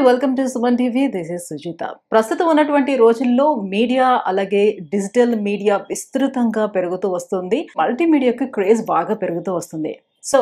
Welcome to Suman TV. This is Sujitha. ప్రస్తుతం ఉన్నటువంటి రోజుల్లో మీడియా అలాగే డిజిటల్ మీడియా విస్తృతంగా పెరుగుతూ వస్తుంది. మల్టీమీడియాకి క్రేజ్ బాగా పెరుగుతూ వస్తుంది. సో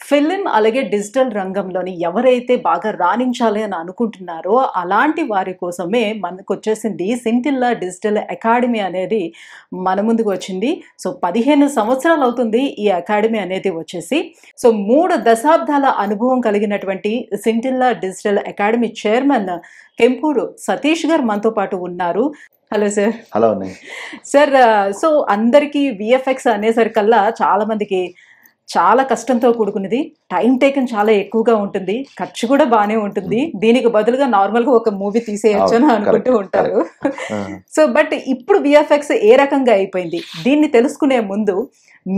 ఫిలిం అలాగే డిజిటల్ రంగంలోని ఎవరైతే బాగా రాణించాలి అని అనుకుంటున్నారో అలాంటి వారి కోసమే మనకు వచ్చేసింది సింటిల్లా డిజిటల్ అకాడమీ అనేది మన ముందుకు వచ్చింది. సో 15 సంవత్సరాలు అవుతుంది ఈ అకాడమీ అనేది వచ్చేసి. సో 3 దశాబ్దాల అనుభవం కలిగినటువంటి Scintilla digital academy chairman Kempuru Satish garu మనతో పాటు ఉన్నారు. Hello sir. Hello sir. So అందరికీ విఎఫ్ఎక్స్ అనేసరికల్లా చాలా మందికి చాలా కష్టంతో కూడుకున్నది, టైం టేకన్ చాలా ఎక్కువగా ఉంటుంది, ఖర్చు కూడా బాగానే ఉంటుంది. దీనికి బదులుగా నార్మల్గా ఒక మూవీ తీసేయచ్చు అని అనుకుంటూ ఉంటారు. సో బట్ ఇప్పుడు విఎఫ్ఎక్స్ ఏ రకంగా అయిపోయింది దీన్ని తెలుసుకునే ముందు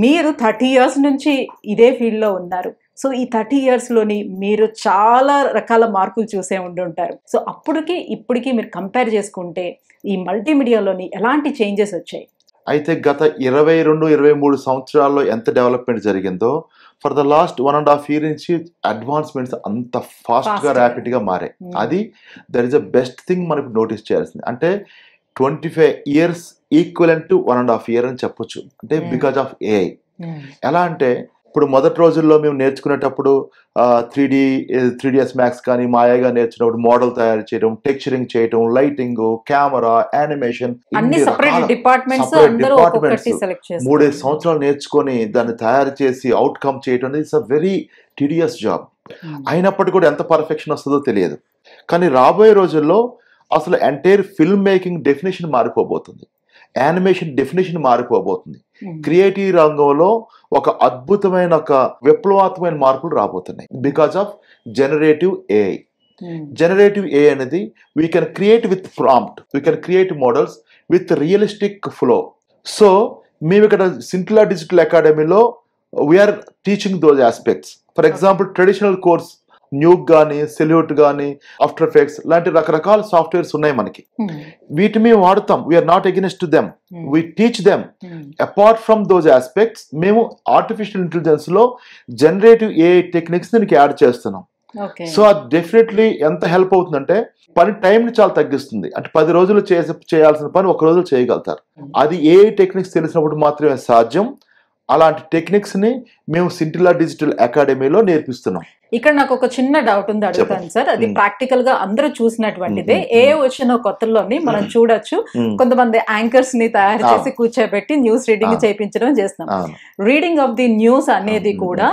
మీరు 30 years నుంచి ఇదే ఫీల్డ్లో ఉన్నారు. సో ఈ 30 yearsలోని మీరు చాలా రకాల మార్పులు చూసే ఉండుంటారు. సో అప్పటికి ఇప్పటికీ మీరు కంపేర్ చేసుకుంటే ఈ మల్టీమీడియాలోని ఎలాంటి చేంజెస్ వచ్చాయి? అయితే గత 22-23 సంవత్సరాల్లో ఎంత డెవలప్మెంట్ జరిగిందో ఫర్ ద లాస్ట్ 1.5 year నుంచి అడ్వాన్స్మెంట్స్ అంత ఫాస్ట్గా ర్యాపిడ్గా మారాయి. అది that is the best thing మనకు నోటీస్ చేయాల్సింది. అంటే 25 years ఈక్వలెంట్ టు 1.5 year అని చెప్పొచ్చు. అంటే బికాజ్ ఆఫ్ ఏఐ. ఎలా అంటే ఇప్పుడు మొదటి రోజుల్లో మేము నేర్చుకునేటప్పుడు 3ds మ్యాక్స్ కానీ మాయాగా నేర్చుకున్నప్పుడు మోడల్ తయారు చేయడం, టెక్చరింగ్ చేయడం, లైటింగ్, కెమెరా, యానిమేషన్, 3 సంవత్సరాలు నేర్చుకొని దాన్ని తయారు చేసి అవుట్కమ్ చేయడం అనేది ఇట్స్ అ వెరీ టిడియస్ జాబ్. అయినప్పటికీ కూడా ఎంత పర్ఫెక్షన్ వస్తుందో తెలియదు. కానీ రాబోయే రోజుల్లో అసలు ఎంటైర్ ఫిల్మ్ మేకింగ్ డెఫినేషన్ మారిపోబోతుంది, యానిమేషన్ డెఫినేషన్ మారిపోబోతుంది. క్రియేటివ్ రంగంలో ఒక అద్భుతమైన ఒక విప్లవాత్మకమైన మార్పులు రాబోతున్నాయి because of generative AI. Generative AI అనేది we can create with prompt, we can create models with realistic flow. So మేము ఇక్కడ సింటిల్లా డిజిటల్ అకాడమీలో we are teaching those aspects. For example traditional course Nuke కానీ, సెల్యూట్ కానీ, After Effects లాంటి రకరకాల softwares ఉన్నాయి మనకి. వీటి మేము వాడతాం. We are not against them, we teach them. Apart from those aspects మేము ఆర్టిఫిషియల్ ఇంటెలిజెన్స్ లో జనరేటివ్ ఏఐ టెక్నిక్స్ దీనికి యాడ్ చేస్తున్నాం. సో అది డెఫినెట్లీ ఎంత హెల్ప్ అవుతుందంటే పని టైంని చాలా తగ్గిస్తుంది. అంటే 10 రోజులు చేయాల్సిన పని 1 రోజులో చేయగలుగుతారు. అది ఏఐ టెక్నిక్స్ తెలిసినప్పుడు మాత్రమే సాధ్యం. అలాంటి టెక్నిక్స్ ని మేము సింటిల్లా డిజిటల్ అకాడమీలో నేర్పిస్తున్నాం. ఇక్కడ నాకు ఒక చిన్న డౌట్ ఉంది, అడుగుతాను సార్. అది ప్రాక్టికల్ గా అందరూ చూసినటువంటిదే. ఏ వచ్చిన కొత్తలోని మనం చూడొచ్చు, కొంతమంది యాంకర్స్ ని తయారు చేసి కూర్చోబెట్టి న్యూస్ రీడింగ్ చేయించడం చేస్తున్నాం. రీడింగ్ ఆఫ్ ది న్యూస్ అనేది కూడా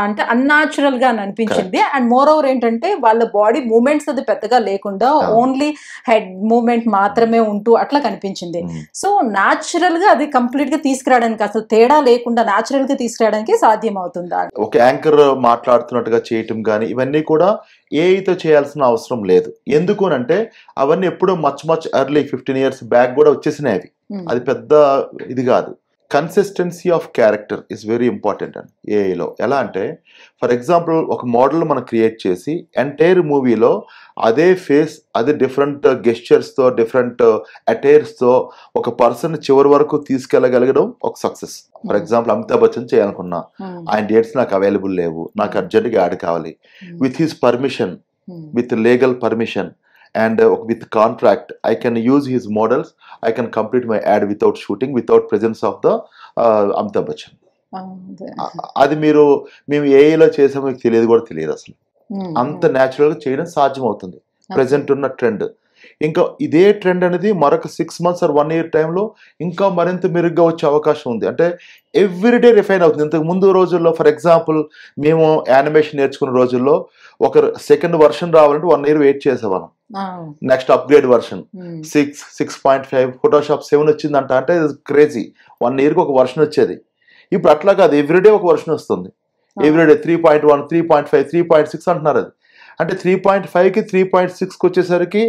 అంటే అన్యాచురల్ గా అనిపించింది. అండ్ మోర్ ఓవర్ ఏంటంటే వాళ్ళ బాడీ మూవ్మెంట్స్ అది పెద్దగా లేకుండా ఓన్లీ హెడ్ మూవ్మెంట్ మాత్రమే ఉంటూ అట్లా కనిపించింది. సో న్యాచురల్ గా అది కంప్లీట్ గా తీసుకురావడానికి, అసలు తేడా లేకుండా న్యాచురల్ గా తీసుకురావడానికి సాధ్యం అవుతుందా? ఒక యాంకర్ మాట్లాడుతున్నట్టుగా చేయటం కానీ ఇవన్నీ కూడా ఏఐతో చేయాల్సిన అవసరం లేదు. ఎందుకు అంటే అవన్నీ ఎప్పుడో మచ్ ఎర్లీ 15 years బ్యాక్ కూడా వచ్చేసినాయి. అది పెద్ద ఇది కాదు. Consistency of character is very important అండి ఏఐలో. ఎలా అంటే ఫర్ ఎగ్జాంపుల్ ఒక మోడల్ మనం క్రియేట్ చేసి ఎంటైర్ మూవీలో అదే ఫేస్, అదే డిఫరెంట్ గెస్చర్స్తో, డిఫరెంట్ అటైర్స్తో ఒక పర్సన్ చివరి వరకు తీసుకెళ్ళగలగడం ఒక success. For example Amitabh Bachchan చేయాలనుకున్నా, ఆయన డేట్స్ నాకు అవైలబుల్ లేవు, నాకు అర్జెంట్గా యాడ్ కావాలి. With his permission, with legal permission and with contract I can use his models, I can complete my ad without shooting, without presence of the Amitabh Bachchan. అది మేము ఏఐలో చేసామో మీకు తెలియదు కూడా తెలియదు. అసలు అంత న్యాచురల్గా చేయడం సాధ్యం అవుతుంది ప్రెసెంట్ ఉన్న ట్రెండ్. ఇంకా ఇదే ట్రెండ్ అనేది మరొక 6 months or 1 year టైంలో ఇంకా మరింత మెరుగ్గా వచ్చే అవకాశం ఉంది. అంటే ఎవ్రీడే రిఫైన్ అవుతుంది. ఇంతకు ముందు రోజుల్లో ఫర్ ఎగ్జాంపుల్ మేము యానిమేషన్ నేర్చుకున్న రోజుల్లో ఒక సెకండ్ వర్షన్ రావాలంటే 1 year వెయిట్ చేసేవాళ్ళం. నెక్స్ట్ అప్గ్రేడ్ వర్షన్ 6.5, ఫోటోషాప్ 7 వచ్చిందంట. అంటే క్రేజీ. 1 yearకి ఒక వర్షన్ వచ్చేది. ఇప్పుడు అట్లా కాదు, ఎవ్రీడే ఒక వర్షన్ వస్తుంది. ఎవ్రీడే 3.1, 3.5, 3.6 అంటున్నారు. అది అంటే 3.5కి 3.6కి వచ్చేసరికి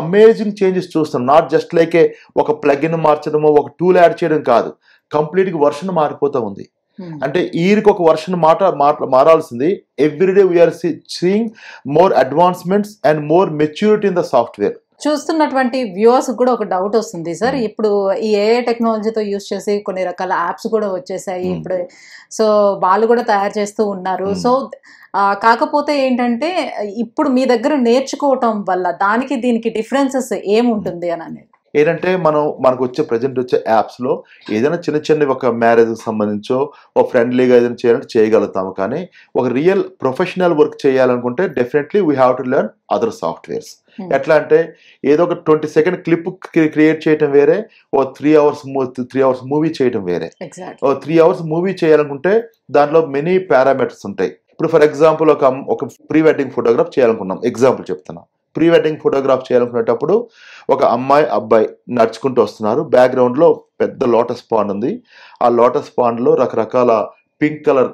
అమేజింగ్ చేంజెస్ చూస్తాం. నాట్ జస్ట్ లైక్ ఒక ప్లగిన్ మార్చడము, ఒక టూల్ యాడ్ చేయడం కాదు, కంప్లీట్గా వర్షన్ మారిపోతూ ఉంది. అంటే ఈరికి ఒక వర్షన్ మారాల్సింది. Everyday we are seeing more advancements and more maturity in the software. చూస్తున్నటువంటి వ్యూవర్స్ కూడా ఒక డౌట్ వస్తుంది సార్. ఇప్పుడు ఈ ఏఐ టెక్నాలజీతో యూజ్ చేసి కొన్ని రకాల యాప్స్ కూడా వచ్చేసాయి ఇప్పుడు. సో వాళ్ళు కూడా తయారు చేస్తూ ఉన్నారు. సో కాకపోతే ఏంటంటే ఇప్పుడు మీ దగ్గర నేర్చుకోవటం వల్ల దానికి దీనికి డిఫరెన్సెస్ ఏముంటుంది అని అనేది ఏంటంటే మనకు వచ్చే ప్రజెంట్ వచ్చే యాప్స్లో ఏదైనా చిన్న చిన్నవి ఒక మ్యారేజ్కి సంబంధించో ఒక ఫ్రెండ్లీగా ఏదైనా చేయాలంటే చేయగలుగుతాము. కానీ ఒక రియల్ ప్రొఫెషనల్ వర్క్ చేయాలనుకుంటే definitely we have to learn other softwares. ఎట్లా అంటే ఏదో ఒక 20 సెకండ్ క్లిప్ క్రియేట్ చేయడం వేరే, ఓ 3 అవర్స్ మూవీ చేయడం వేరే. ఓ 3 అవర్స్ మూవీ చేయాలనుకుంటే దాంట్లో మెనీ పారామీటర్స్ ఉంటాయి. ఇప్పుడు ఫర్ ఎగ్జాంపుల్ ఒక ప్రీ వెడ్డింగ్ ఫోటోగ్రాఫ్ చేయాలనుకున్నాం, ఎగ్జాంపుల్ చెప్తున్నా. ప్రీ వెడ్డింగ్ ఫోటోగ్రాఫ్ చేయాలనుకునేటప్పుడు ఒక అమ్మాయి అబ్బాయి నడుచుకుంటూ వస్తున్నారు, బ్యాక్గ్రౌండ్లో పెద్ద లోటస్ పాండ్ ఉంది. ఆ లోటస్ పాండ్లో రకరకాల పింక్ కలర్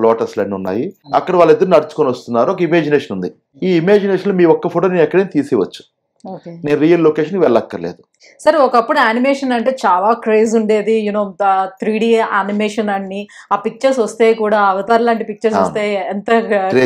లోటస్లు అన్నీ ఉన్నాయి. అక్కడ వాళ్ళిద్దరు నడుచుకొని వస్తున్నారు, ఒక ఇమాజినేషన్ ఉంది. ఈ ఇమాజినేషన్ మీ ఒక్క ఫోటో నేను ఎక్కడైనా తీసేవచ్చు, నేను రియల్ లొకేషన్ వెళ్ళక్కర్లేదు. సార్ ఒకప్పుడు యానిమేషన్ అంటే చాలా క్రేజ్ ఉండేది, యూనో 3D యానిమేషన్ అన్ని. ఆ పిక్చర్స్ వస్తే కూడా అవతార్ లాంటి పిక్చర్స్ వస్తే ఎంత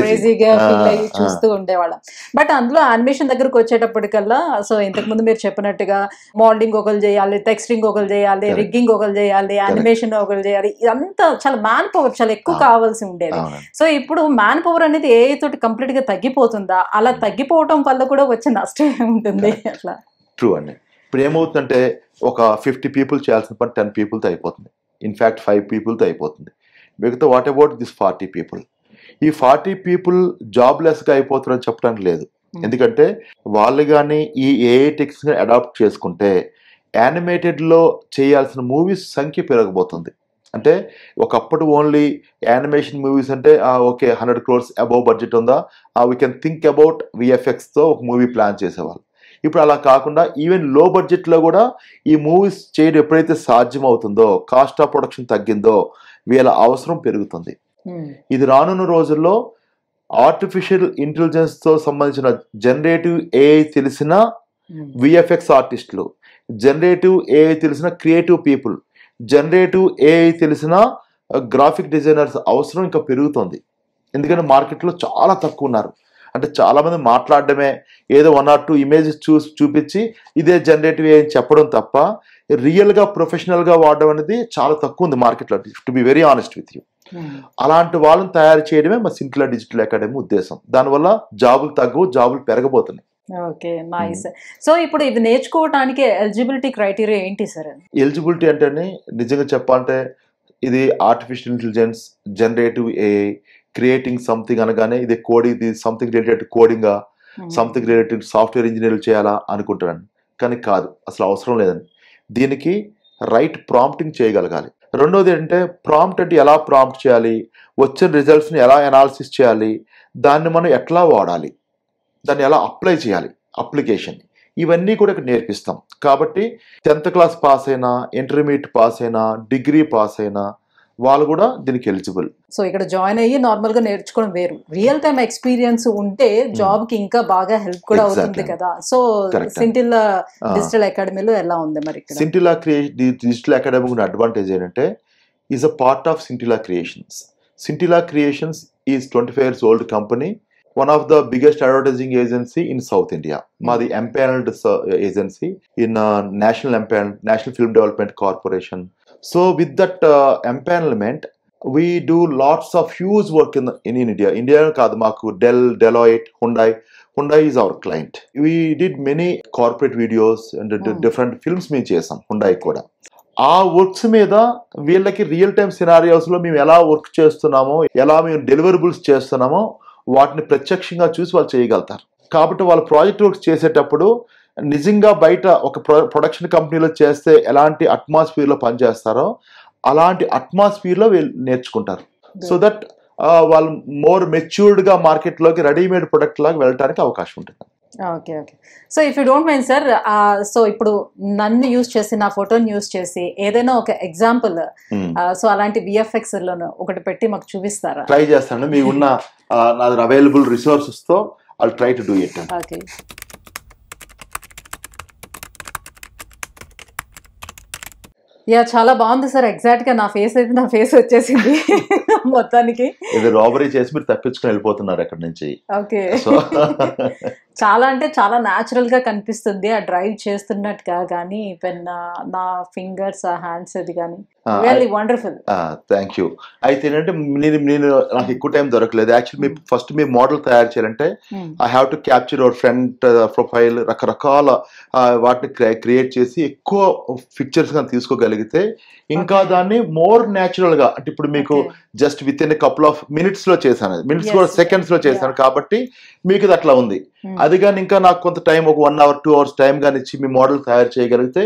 క్రేజీగా ఫీల్ అయ్యి చూస్తూ ఉండేవాళ్ళం. బట్ అందులో యానిమేషన్ దగ్గరకు వచ్చేటప్పటికల్లా సో ఇంతకు ముందు మీరు చెప్పినట్టుగా మోల్డింగ్ ఒకరు చేయాలి, టెక్స్టింగ్ ఒకరు చేయాలి, రిగ్గింగ్ ఒకరు చేయాలి, యానిమేషన్ ఒకరు చేయాలి, ఇదంతా చాలా మ్యాన్ పవర్ చాలా ఎక్కువ కావాల్సి ఉండేది. సో ఇప్పుడు మ్యాన్ పవర్ అనేది ఏఐ తోటి కంప్లీట్ గా తగ్గిపోతుందా? అలా తగ్గిపోవటం వల్ల కూడా వచ్చే నష్టం ఏముంటుంది అట్లా? ట్రూ అండి. ఇప్పుడు ఏమవుతుందంటే ఒక 50 పీపుల్ చేయాల్సిన పని 10 పీపుల్తో అయిపోతుంది, ఇన్ఫ్యాక్ట్ 5 పీపుల్తో అయిపోతుంది. మిగతా వాట్ అబౌట్ దిస్ 40 పీపుల్? ఈ 40 పీపుల్ జాబ్లెస్గా అయిపోతున్నారని చెప్పడానికి లేదు. ఎందుకంటే వాళ్ళు కానీ ఈ ఏఐ టెక్నిక్స్ని అడాప్ట్ చేసుకుంటే యానిమేటెడ్లో చేయాల్సిన మూవీస్ సంఖ్య పెరగబోతుంది. అంటే ఒకప్పుడు ఓన్లీ యానిమేషన్ మూవీస్ అంటే ఓకే 100 crores అబౌవ్ బడ్జెట్ ఉందా, వీ కెన్ థింక్ అబౌట్ విఎఫ్ఎక్స్తో ఒక మూవీ ప్లాన్ చేసేవాళ్ళు. ఇప్పుడు అలా కాకుండా ఈవెన్ లో బడ్జెట్లో కూడా ఈ మూవీస్ చేయడం ఎప్పుడైతే సాధ్యం అవుతుందో, కాస్ట్ ఆఫ్ ప్రొడక్షన్ తగ్గిందో వీళ్ళ అవసరం పెరుగుతుంది. ఇది రానున్న రోజుల్లో ఆర్టిఫిషియల్ ఇంటెలిజెన్స్తో సంబంధించిన జనరేటివ్ ఏఐ తెలిసిన విఎఫ్ఎక్స్ ఆర్టిస్టులు, జనరేటివ్ ఏఐ తెలిసిన క్రియేటివ్ పీపుల్, జనరేటివ్ ఏఐ తెలిసిన గ్రాఫిక్ డిజైనర్స్ అవసరం ఇంకా పెరుగుతుంది. ఎందుకంటే మార్కెట్లో చాలా తక్కువ ఉన్నారు. అంటే చాలామంది మాట్లాడడమే, ఏదో 1 or 2 ఇమేజెస్ చూపించి ఇదే జనరేటివ్ ఏఐ అని చెప్పడం తప్ప రియల్గా ప్రొఫెషనల్గా వాడడం అనేది చాలా తక్కువ ఉంది మార్కెట్లో, to be very honest with you. అలాంటి వాళ్ళని తయారు చేయడమే మా సింటిలా డిజిటల్ అకాడమీ ఉద్దేశం. దానివల్ల జాబులు తగ్గవు, జాబులు పెరగబోతున్నాయి. Okay, nice. సో ఇప్పుడు ఇది నేర్చుకోవడానికి ఎలిజిబిలిటీ క్రైటీరియా ఏంటి సార్? ఎలిజిబిలిటీ అంటే నిజంగా చెప్పాలంటే ఇది artificial intelligence, generative AI, creating something అనగానే ఇది కోడింగ్, ఇది సంథింగ్ రిలేటెడ్ కోడింగా, సంథింగ్ రిలేటెడ్ సాఫ్ట్వేర్ ఇంజనీర్లు చేయాలా అనుకుంటారండి. కానీ కాదు, అసలు అవసరం లేదండి. దీనికి రైట్ ప్రాంప్టింగ్ చేయగలగాలి. రెండోది ఏంటంటే ప్రాంప్ట్ అంటే ఎలా ప్రాంప్ట్ చేయాలి, వచ్చిన రిజల్ట్స్ని ఎలా అనాలిసిస్ చేయాలి, దాన్ని మనం ఎట్లా వాడాలి, దాన్ని ఎలా అప్లై చేయాలి, అప్లికేషన్, ఇవన్నీ కూడా ఇక్కడ నేర్పిస్తాం. కాబట్టి 10th క్లాస్ పాస్ అయినా, ఇంటర్మీడియట్ పాస్ అయినా, డిగ్రీ పాస్ అయినా వాళ్ళు కూడా దీనికి ఎలిజిబుల్. సో ఇక్కడ జాయిన్ అయ్యి నార్మల్ గా నేర్చుకోవడం వేరు, రియల్ టైమ్ ఎక్స్పీరియన్స్ ఉంటే జాబ్ కి ఇంకా బాగా హెల్ప్ కూడా అవుతుంది కదా. సో సింటిలా డిజిటల్ అకాడమీలో ఎలా ఉంది మరి? సింటిలా డిజిటల్ అకాడమీ ఉన్న అడ్వాంటేజ్ ఏంటంటే is a part of Scintilla creations. Scintilla creations is 25 years old company, one of the biggest advertising agency in South India. Madi empaneled agency in National Film Development Corporation. So with that empanelment, we do lots of huge work in India. India kaadu maaku Deloitte, Hyundai is our client. We did many corporate videos and different films మేము చేసాం Hyundai కూడా. ఆ works మీద వీళ్ళకి real time సినారియోస్లో మేము ఎలా work చేస్తున్నామో, ఎలా మేము డెలివరబుల్స్ చేస్తున్నామో వాటిని ప్రత్యక్షంగా చూసి వాళ్ళు చేయగలుగుతారు. కాబట్టి వాళ్ళ ప్రాజెక్ట్ వర్క్స్ చేసేటప్పుడు నిజంగా బయట ఒక ప్రొడక్షన్ కంపెనీలో చేస్తే ఎలాంటి అట్మాస్ఫియర్లో పనిచేస్తారో అలాంటి అట్మాస్ఫియర్లో వీళ్ళు నేర్చుకుంటారు. సో దట్ వాళ్ళు మోర్ మెచ్యూర్డ్గా మార్కెట్లోకి రెడీమేడ్ ప్రొడక్ట్ లాగా వెళ్ళడానికి అవకాశం ఉంటుంది. Okay okay. So if you don't mind sir, so ఇప్పుడు నన్ను యూజ్ చేసి, నా ఫోటోని యూజ్ చేసి ఏదైనా ఒక ఎగ్జాంపుల్ సో అలాంటి విఎఫ్ఎక్స్ లోను ఒకటి పెట్టి మాకు చూపిస్తారా? ట్రై చేస్తాను, మీకున్న నాది అవైలబుల్ రిసోర్సెస్ తో I'll try to do it. Okay. Yeah, చాలా బాగుంది సార్. ఎగ్జాక్ట్ గా నా ఫేస్ అయితే నా ఫేస్ వచ్చేసింది మొత్తానికి. ఇది రాబరీ చేసి మీరు తప్పించుకుని వెళ్ళిపోతున్నారు అక్కడ నుంచి. ఓకే, చాలా అంటే చాలా న్యాచురల్ గా కనిపిస్తుంది ఆ డ్రైవ్ చేస్తున్నట్టుగా, కానీ ఈవెన్ నా ఫింగర్స్ ఆ హ్యాండ్స్ అది కానీ రియల్లీ వండర్ఫుల్. Thank you. అయితే ఏంటంటే నేను నాకు ఎక్కువ టైం దొరకలేదు యాక్చువల్లీ. ఫస్ట్ మీ మోడల్ తయారు చేయాలంటే I have to capture your front profile, రకరకాల వాటిని క్రియేట్ చేసి ఎక్కువ పిక్చర్స్ గా తీసుకోగలిగితే ఇంకా దాన్ని మోర్ న్యాచురల్ గా, అంటే ఇప్పుడు మీకు just with in couple of minutes లో చేశాను, మినిట్స్ కూడా సెకండ్స్ లో చేశాను కాబట్టి మీకు ఇది అట్లా ఉంది. అది కానీ ఇంకా నాకు కొంత టైం, ఒక 1 hour 2 hours టైం కానీ ఇచ్చి మీ మోడల్ తయారు చేయగలిగితే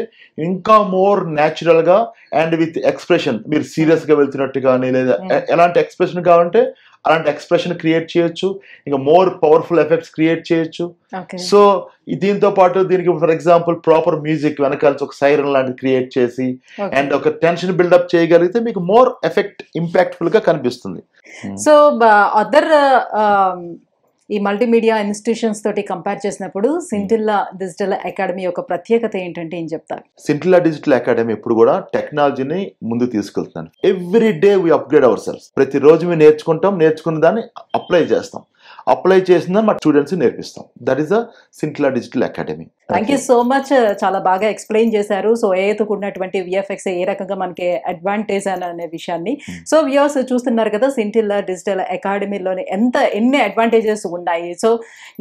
ఇంకా మోర్ న్యాచురల్ గా అండ్ విత్ ఎక్స్ప్రెషన్, మీరు సీరియస్ గా వెళ్తున్నట్టు కానీ లేదా ఎలాంటి ఎక్స్ప్రెషన్ కావాలంటే అలాంటి ఎక్స్ప్రెషన్ క్రియేట్ చేయొచ్చు, ఇంకా మోర్ పవర్ఫుల్ ఎఫెక్ట్స్ క్రియేట్ చేయొచ్చు. సో దీంతో పాటు దీనికి ఫర్ ఎగ్జాంపుల్ ప్రాపర్ మ్యూజిక్ వెనకాల ఒక సైరన్ లాంటిది క్రియేట్ చేసి అండ్ ఒక టెన్షన్ బిల్డప్ చేయగలిగితే మీకు మోర్ ఎఫెక్ట్ ఇంపాక్ట్ఫుల్ గా కనిపిస్తుంది. సో అదర్ ఈ మల్టీమీడియా ఇన్స్టిట్యూషన్స్ తోటి కంపేర్ చేసినప్పుడు సింటిల్లా డిజిటల్ అకాడమీ యొక్క ప్రత్యేకత ఏంటంటే ఏం చెప్తారు? సింటిల్లా డిజిటల్ అకాడమీ ఎప్పుడు కూడా టెక్నాలజీని ముందు తీసుకెళ్తున్నాను. Every day we upgrade ourselves. ప్రతిరోజు మేము నేర్చుకున్న దాన్ని అప్లై చేస్తాం, అప్లై చేసిన మా స్టూడెంట్స్ నేర్పిస్తాం. That is the Scintilla digital academy. Thank you so much. చాలా బాగా ఎక్స్ప్లెయిన్ చేశారు. సో ఏఐతో కూడినటువంటి విఎఫ్ఎక్స్ ఏ రకంగా మనకి అడ్వాంటేజ్ అనే విషయాన్ని. సో వ్యూవర్స్ చూస్తున్నారు కదా, సింటిల్లా డిజిటల్ అకాడమీలోని ఎన్ని అడ్వాంటేజెస్ ఉన్నాయి. సో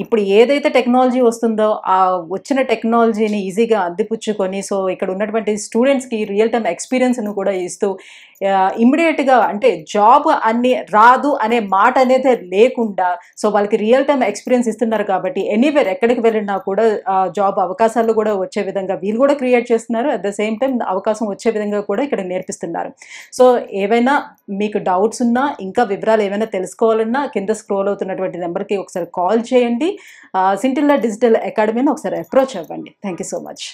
ఇప్పుడు ఏదైతే టెక్నాలజీ వస్తుందో ఆ వచ్చిన టెక్నాలజీని ఈజీగా అందిపుచ్చుకొని, సో ఇక్కడ ఉన్నటువంటి స్టూడెంట్స్కి రియల్ టైమ్ ఎక్స్పీరియన్స్ను కూడా ఇస్తూ ఇమ్మీడియట్గా, అంటే జాబ్ రాదు అనే మాట అనేది లేకుండా, సో వాళ్ళకి రియల్ టైమ్ ఎక్స్పీరియన్స్ ఇస్తున్నారు కాబట్టి ఎనీవేర్ ఎక్కడికి వెళ్ళినా కూడా జాబ్ అవకాశాలు కూడా వచ్చే విధంగా వీళ్ళు కూడా క్రియేట్ చేస్తున్నారు. అట్ ద సేమ్ టైం అవకాశం వచ్చే విధంగా కూడా ఇక్కడ నేర్పిస్తున్నారు. సో ఏవైనా మీకు డౌట్స్ ఉన్నా, ఇంకా వివరాలు ఏమైనా తెలుసుకోవాలన్నా కింద స్క్రోల్ అవుతున్నటువంటి నెంబర్కి ఒకసారి కాల్ చేయండి. సింటిల్లా డిజిటల్ అకాడమీని ఒకసారి అప్రోచ్ అవ్వండి. Thank you so much.